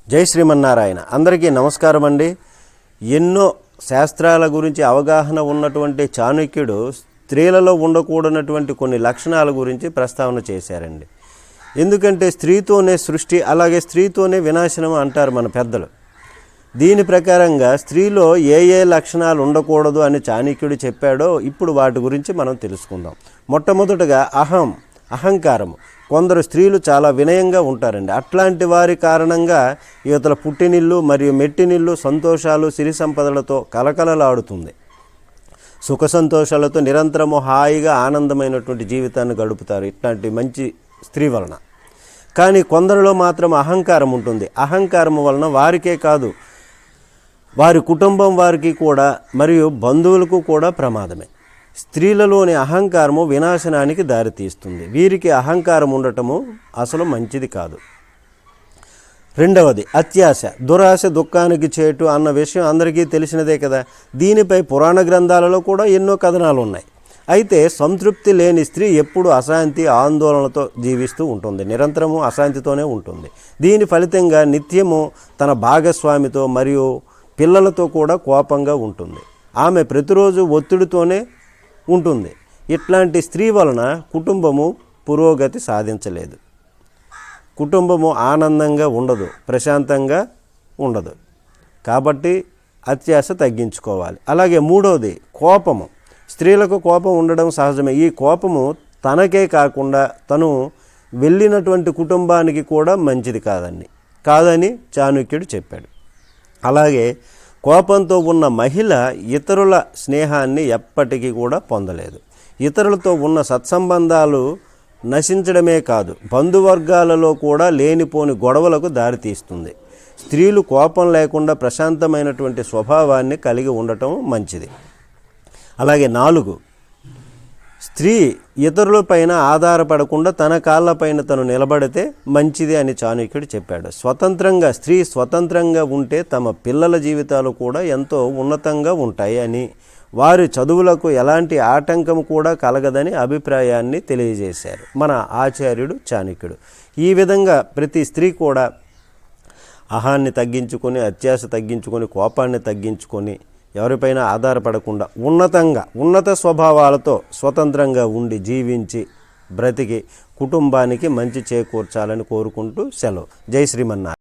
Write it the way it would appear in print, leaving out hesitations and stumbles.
జై శ్రీమన్నారాయణ. అందరికీ నమస్కారం అండి. ఎన్నో శాస్త్రాల గురించి అవగాహన ఉన్నటువంటి చాణక్యుడు స్త్రీలలో ఉండకూడనటువంటి కొన్ని లక్షణాల గురించి ప్రస్తావన చేశారండి. ఎందుకంటే స్త్రీతోనే సృష్టి, అలాగే స్త్రీతోనే వినాశనం అంటారు మన పెద్దలు. దీని ప్రకారంగా స్త్రీలో ఏ ఏ లక్షణాలు ఉండకూడదు అని చాణక్యుడు చెప్పాడో ఇప్పుడు వాటి గురించి మనం తెలుసుకుందాం. మొట్టమొదటగా అహంకారము. కొందరు స్త్రీలు చాలా వినయంగా ఉంటారండి. అట్లాంటి వారి కారణంగా యువతల పుట్టినిల్లు మరియు మెట్టినిల్లు సంతోషాలు సిరి సంపదలతో కలకలలాడుతుంది. సుఖ సంతోషాలతో నిరంతరము హాయిగా ఆనందమైనటువంటి జీవితాన్ని గడుపుతారు ఇట్లాంటి మంచి స్త్రీ వలన. కానీ కొందరిలో మాత్రం అహంకారం ఉంటుంది. అహంకారం వలన వారికే కాదు, వారి కుటుంబం వారికి కూడా మరియు బంధువులకు కూడా ప్రమాదమే. స్త్రీలలోని అహంకారము వినాశనానికి దారితీస్తుంది. వీరికి అహంకారం ఉండటము అసలు మంచిది కాదు. రెండవది అత్యాశ. దురాశ దుఃఖానికి చేటు అన్న విషయం అందరికీ తెలిసినదే కదా. దీనిపై పురాణ గ్రంథాలలో కూడా ఎన్నో కథనాలు ఉన్నాయి. అయితే సంతృప్తి లేని స్త్రీ ఎప్పుడు అశాంతి ఆందోళనతో జీవిస్తూ ఉంటుంది, నిరంతరము అశాంతితోనే ఉంటుంది. దీని ఫలితంగా నిత్యము తన భాగస్వామితో మరియు పిల్లలతో కూడా కోపంగా ఉంటుంది. ఆమె ప్రతిరోజు ఒత్తిడితోనే ఉంటుంది. ఇట్లాంటి స్త్రీ వలన కుటుంబము పురోగతి సాధించలేదు, కుటుంబము ఆనందంగా ఉండదు, ప్రశాంతంగా ఉండదు. కాబట్టి అత్యాశ తగ్గించుకోవాలి. అలాగే మూడవది కోపము. స్త్రీలకు కోపం ఉండడం సహజమే. ఈ కోపము తనకే కాకుండా తను వెళ్ళినటువంటి కుటుంబానికి కూడా మంచిది కాదని చాణక్యుడు చెప్పాడు. అలాగే కోపంతో ఉన్న మహిళ ఇతరుల స్నేహాన్ని ఎప్పటికీ కూడా పొందలేదు. ఇతరులతో ఉన్న సత్సంబంధాలు నశించడమే కాదు, బంధువర్గాలలో కూడా లేనిపోని గొడవలకు దారితీస్తుంది. స్త్రీలు కోపం లేకుండా ప్రశాంతమైనటువంటి స్వభావాన్ని కలిగి ఉండటం మంచిది. అలాగే 4, స్త్రీ ఇతరులపైన ఆధారపడకుండా తన కాళ్ళపైన తను నిలబడితే మంచిది అని చాణక్యుడు చెప్పాడు. స్త్రీ స్వతంత్రంగా ఉంటే తమ పిల్లల జీవితాలు కూడా ఎంతో ఉన్నతంగా ఉంటాయి అని, వారి చదువులకు ఎలాంటి ఆటంకం కూడా కలగదని అభిప్రాయాన్ని తెలియజేశారు మన ఆచార్యుడు చాణక్యుడు. ఈ విధంగా ప్రతి స్త్రీ కూడా అహాన్ని తగ్గించుకొని, అత్యాశ తగ్గించుకొని, కోపాన్ని తగ్గించుకొని, ఎవరిపైన ఆధారపడకుండా ఉన్నత స్వభావాలతో స్వతంత్రంగా ఉండి జీవించి బ్రతికి కుటుంబానికి మంచి చేకూర్చాలని కోరుకుంటూ సెలవు. జై శ్రీమన్నారాయణ.